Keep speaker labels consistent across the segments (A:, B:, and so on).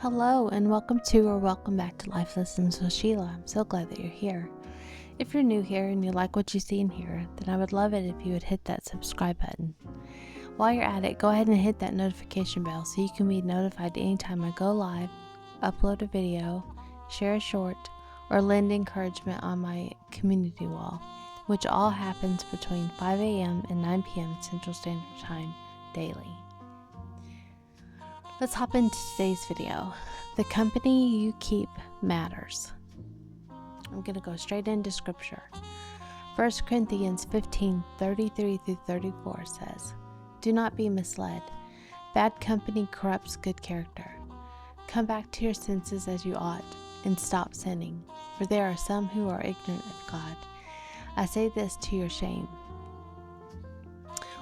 A: Hello and welcome back to Life Lessons with Sheila. I'm so glad that you're here. If you're new here and you like what you see in here, then I would love it if you would hit that subscribe button. While you're at it, go ahead and hit that notification bell so you can be notified anytime I go live, upload a video, share a short, or lend encouragement on my community wall, which all happens between 5 a.m. and 9 p.m. Central Standard Time daily. Let's hop into today's video. The company you keep matters. I'm going to go straight into scripture. 1 Corinthians 15:33-34 says, "Do not be misled. Bad company corrupts good character. Come back to your senses as you ought, and stop sinning, for there are some who are ignorant of God. I say this to your shame."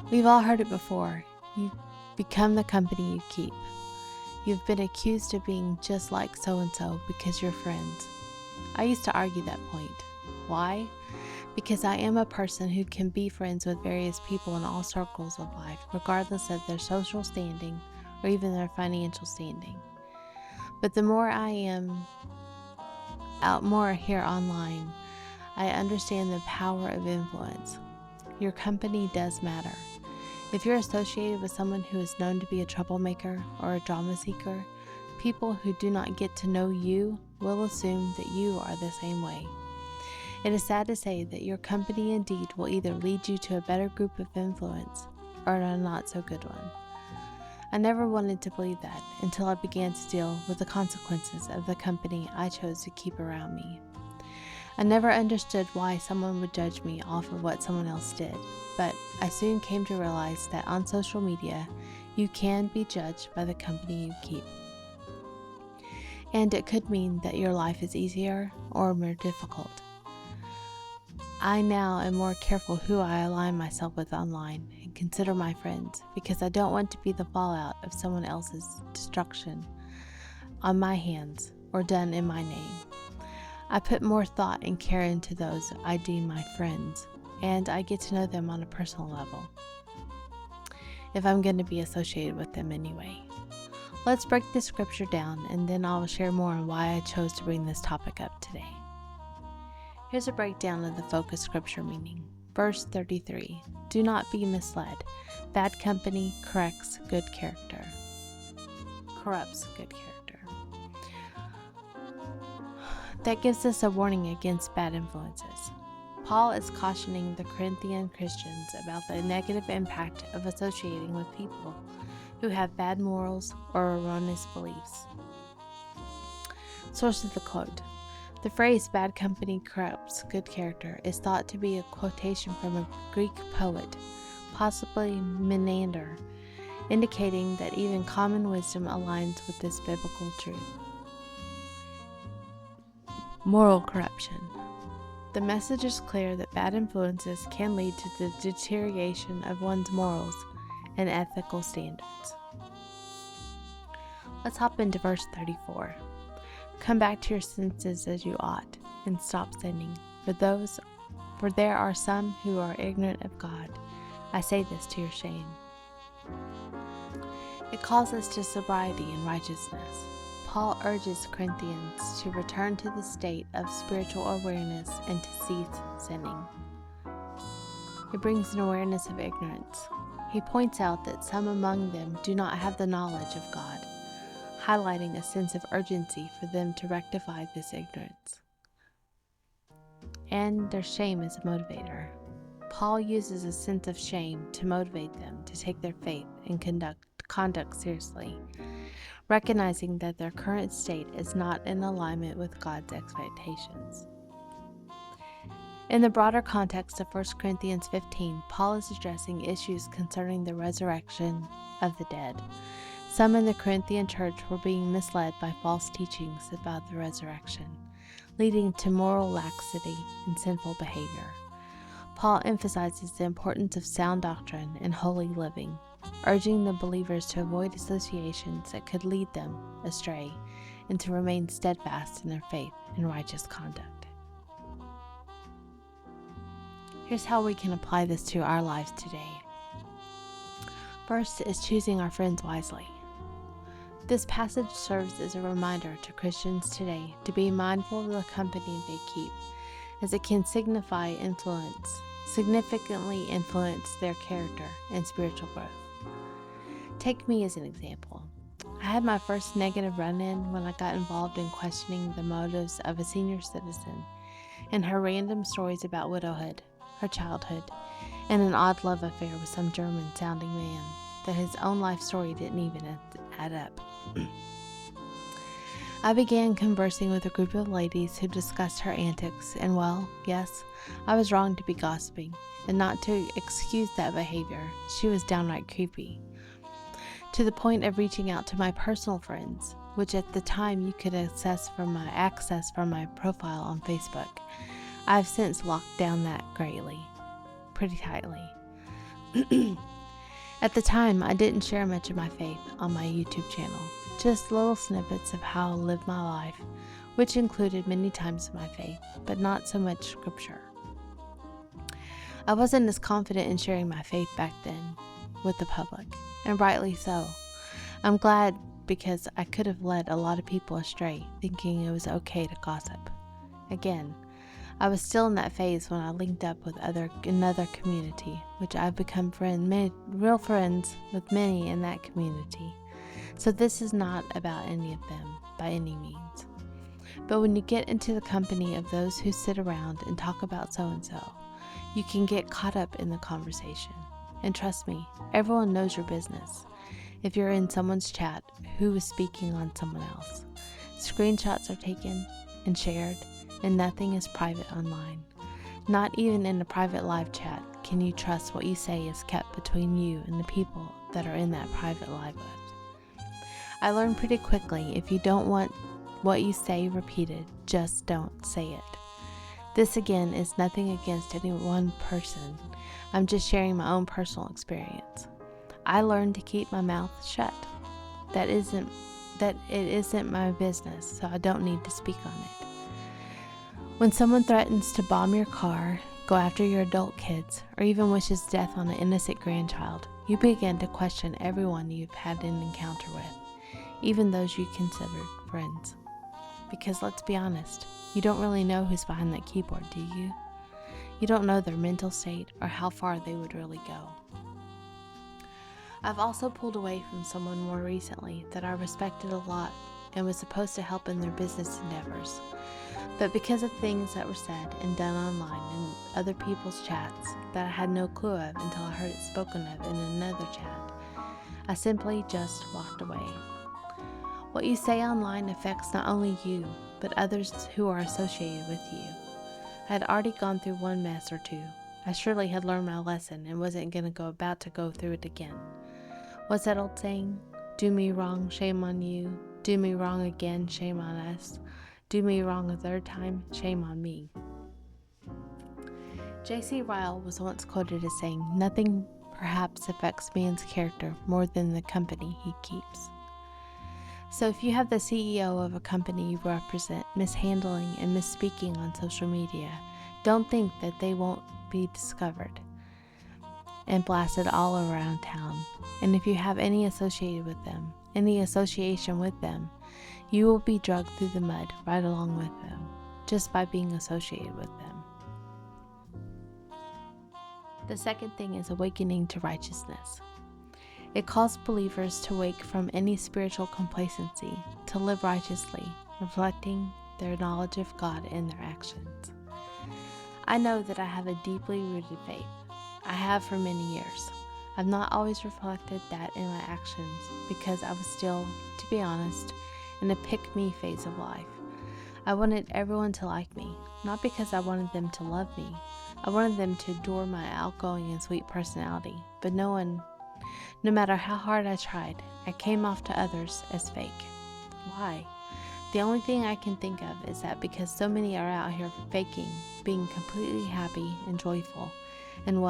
A: We've all heard it before. You become the company you keep. You've been accused of being just like so-and-so because you're friends. I used to argue that point. Why? Because I am a person who can be friends with various people in all circles of life, regardless of their social standing or even their financial standing. But the more I am out more here online, I understand the power of influence. Your company does matter. If you're associated with someone who is known to be a troublemaker or a drama seeker, people who do not get to know you will assume that you are the same way. It is sad to say that your company indeed will either lead you to a better group of influence or a not so good one. I never wanted to believe that until I began to deal with the consequences of the company I chose to keep around me. I never understood why someone would judge me off of what someone else did, but I soon came to realize that on social media, you can be judged by the company you keep. And it could mean that your life is easier or more difficult. I now am more careful who I align myself with online and consider my friends, because I don't want to be the fallout of someone else's destruction on my hands or done in my name. I put more thought and care into those I deem my friends, and I get to know them on a personal level, if I'm going to be associated with them anyway. Let's break this scripture down, and then I'll share more on why I chose to bring this topic up today. Here's a breakdown of the focus scripture meaning. Verse 33, "Do not be misled. Bad company corrupts good character." That gives us a warning against bad influences. Paul is cautioning the Corinthian Christians about the negative impact of associating with people who have bad morals or erroneous beliefs. Source of the quote. The phrase "bad company corrupts good character" is thought to be a quotation from a Greek poet, possibly Menander, indicating that even common wisdom aligns with this biblical truth. Moral corruption. The message is clear that bad influences can lead to the deterioration of one's morals and ethical standards. Let's hop into verse 34. "Come back to your senses as you ought, and stop sinning, for there are some who are ignorant of God. I say this to your shame." It calls us to sobriety and righteousness. Paul urges Corinthians to return to the state of spiritual awareness and to cease sinning. It brings an awareness of ignorance. He points out that some among them do not have the knowledge of God, highlighting a sense of urgency for them to rectify this ignorance. And their shame is a motivator. Paul uses a sense of shame to motivate them to take their faith and conduct seriously, recognizing that their current state is not in alignment with God's expectations. In the broader context of 1 Corinthians 15, Paul is addressing issues concerning the resurrection of the dead. Some in the Corinthian church were being misled by false teachings about the resurrection, leading to moral laxity and sinful behavior. Paul emphasizes the importance of sound doctrine and holy living, urging the believers to avoid associations that could lead them astray and to remain steadfast in their faith and righteous conduct. Here's how we can apply this to our lives today. First is choosing our friends wisely. This passage serves as a reminder to Christians today to be mindful of the company they keep, as it can significantly influence their character and spiritual growth. Take me as an example. I had my first negative run-in when I got involved in questioning the motives of a senior citizen and her random stories about widowhood, her childhood, and an odd love affair with some German-sounding man that his own life story didn't even add up. I began conversing with a group of ladies who discussed her antics, and well, yes, I was wrong to be gossiping, and not to excuse that behavior. She was downright creepy. To the point of reaching out to my personal friends, which at the time you could access from my profile on Facebook. I've since locked down that pretty tightly. At the time, I didn't share much of my faith on my YouTube channel, just little snippets of how I lived my life, which included many times my faith, but not so much scripture. I wasn't as confident in sharing my faith back then with the public, and rightly so. I'm glad, because I could have led a lot of people astray, thinking it was okay to gossip. Again, I was still in that phase when I linked up with another community, which I've become real friends with many in that community. So this is not about any of them by any means. But when you get into the company of those who sit around and talk about so-and-so, you can get caught up in the conversation. And trust me, everyone knows your business. If you're in someone's chat who is speaking on someone else, screenshots are taken and shared, and nothing is private online. Not even in a private live chat can you trust what you say is kept between you and the people that are in that private live with. I learned pretty quickly, if you don't want what you say repeated, just don't say it. This again is nothing against any one person. I'm just sharing my own personal experience. I learned to keep my mouth shut. That it isn't my business, so I don't need to speak on it. When someone threatens to bomb your car, go after your adult kids, or even wishes death on an innocent grandchild, you begin to question everyone you've had an encounter with, even those you considered friends. Because let's be honest, you don't really know who's behind that keyboard, do you? You don't know their mental state or how far they would really go. I've also pulled away from someone more recently that I respected a lot and was supposed to help in their business endeavors. But because of things that were said and done online in other people's chats that I had no clue of until I heard it spoken of in another chat, I simply just walked away. What you say online affects not only you, but others who are associated with you. I had already gone through one mess or two. I surely had learned my lesson and wasn't about to go through it again. What's that old saying? Do me wrong, shame on you. Do me wrong again, shame on us. Do me wrong a third time, shame on me. J.C. Ryle was once quoted as saying, "Nothing perhaps affects man's character more than the company he keeps." So if you have the CEO of a company you represent mishandling and misspeaking on social media, don't think that they won't be discovered and blasted all around town. And if you have any association with them, you will be dragged through the mud right along with them, just by being associated with them. The second thing is awakening to righteousness. It calls believers to wake from any spiritual complacency, to live righteously, reflecting their knowledge of God in their actions. I know that I have a deeply rooted faith. I have for many years. I've not always reflected that in my actions because I was still, to be honest, in a pick-me phase of life. I wanted everyone to like me, not because I wanted them to love me. I wanted them to adore my outgoing and sweet personality, but no matter how hard I tried, I came off to others as fake. Why? The only thing I can think of is that because so many are out here faking, being completely happy and joyful, and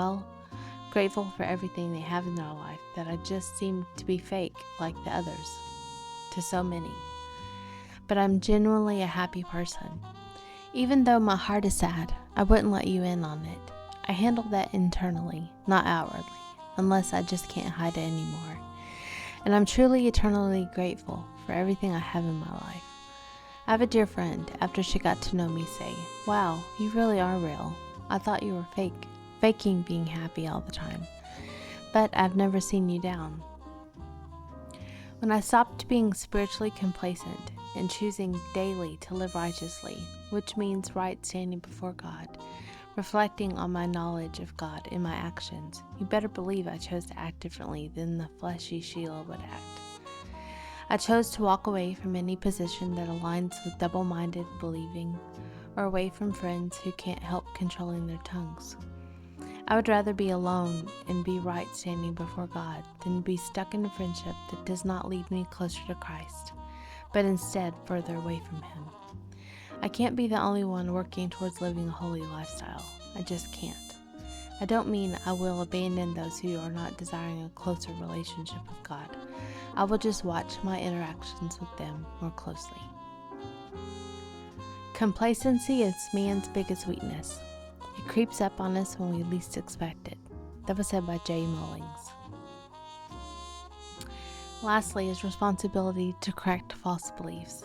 A: grateful for everything they have in their life, that I just seem to be fake like the others, to so many. But I'm genuinely a happy person. Even though my heart is sad, I wouldn't let you in on it. I handle that internally, not outwardly, unless I just can't hide it anymore. And I'm truly eternally grateful for everything I have in my life. I have a dear friend, after she got to know me, say, "Wow, you really are real. I thought you were faking being happy all the time. But I've never seen you down." When I stopped being spiritually complacent and choosing daily to live righteously, which means right standing before God, reflecting on my knowledge of God in my actions, you better believe I chose to act differently than the fleshy Sheila would act. I chose to walk away from any position that aligns with double-minded believing, or away from friends who can't help controlling their tongues. I would rather be alone and be right standing before God than be stuck in a friendship that does not lead me closer to Christ, but instead further away from Him. I can't be the only one working towards living a holy lifestyle. I just can't. I don't mean I will abandon those who are not desiring a closer relationship with God. I will just watch my interactions with them more closely. Complacency is man's biggest weakness. It creeps up on us when we least expect it. That was said by J. Mullings. Lastly is responsibility to correct false beliefs.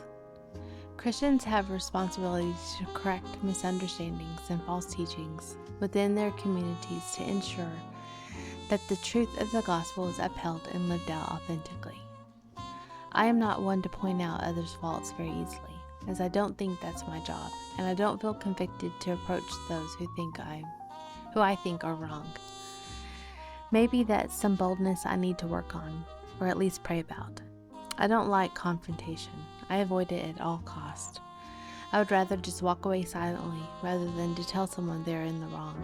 A: Christians have responsibilities to correct misunderstandings and false teachings within their communities to ensure that the truth of the gospel is upheld and lived out authentically. I am not one to point out others' faults very easily, as I don't think that's my job, and I don't feel convicted to approach those who I think are wrong. Maybe that's some boldness I need to work on, or at least pray about. I don't like confrontation. I avoid it at all costs. I would rather just walk away silently rather than to tell someone they're in the wrong.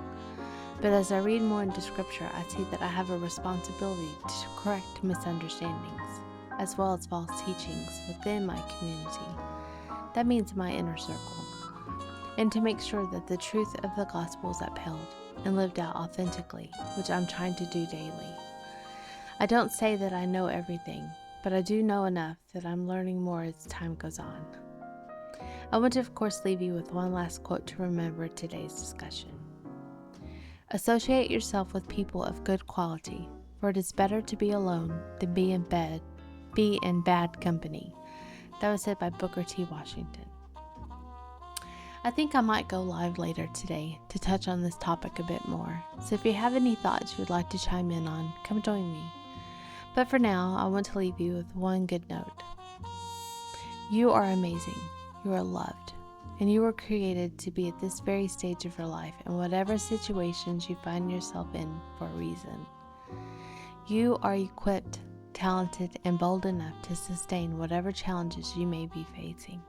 A: But as I read more into Scripture, I see that I have a responsibility to correct misunderstandings, as well as false teachings within my community. That means my inner circle. And to make sure that the truth of the gospel is upheld and lived out authentically, which I'm trying to do daily. I don't say that I know everything, but I do know enough that I'm learning more as time goes on. I want to, of course, leave you with one last quote to remember today's discussion. Associate yourself with people of good quality, for it is better to be alone than be in bad company. That was said by Booker T. Washington. I think I might go live later today to touch on this topic a bit more, so if you have any thoughts you would like to chime in on, come join me. But for now, I want to leave you with one good note. You are amazing, you are loved, and you were created to be at this very stage of your life in whatever situations you find yourself in for a reason. You are equipped, talented, and bold enough to sustain whatever challenges you may be facing.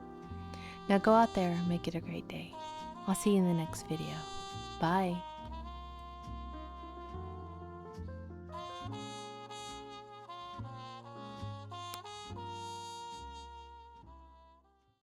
A: Now go out there and make it a great day. I'll see you in the next video. Bye.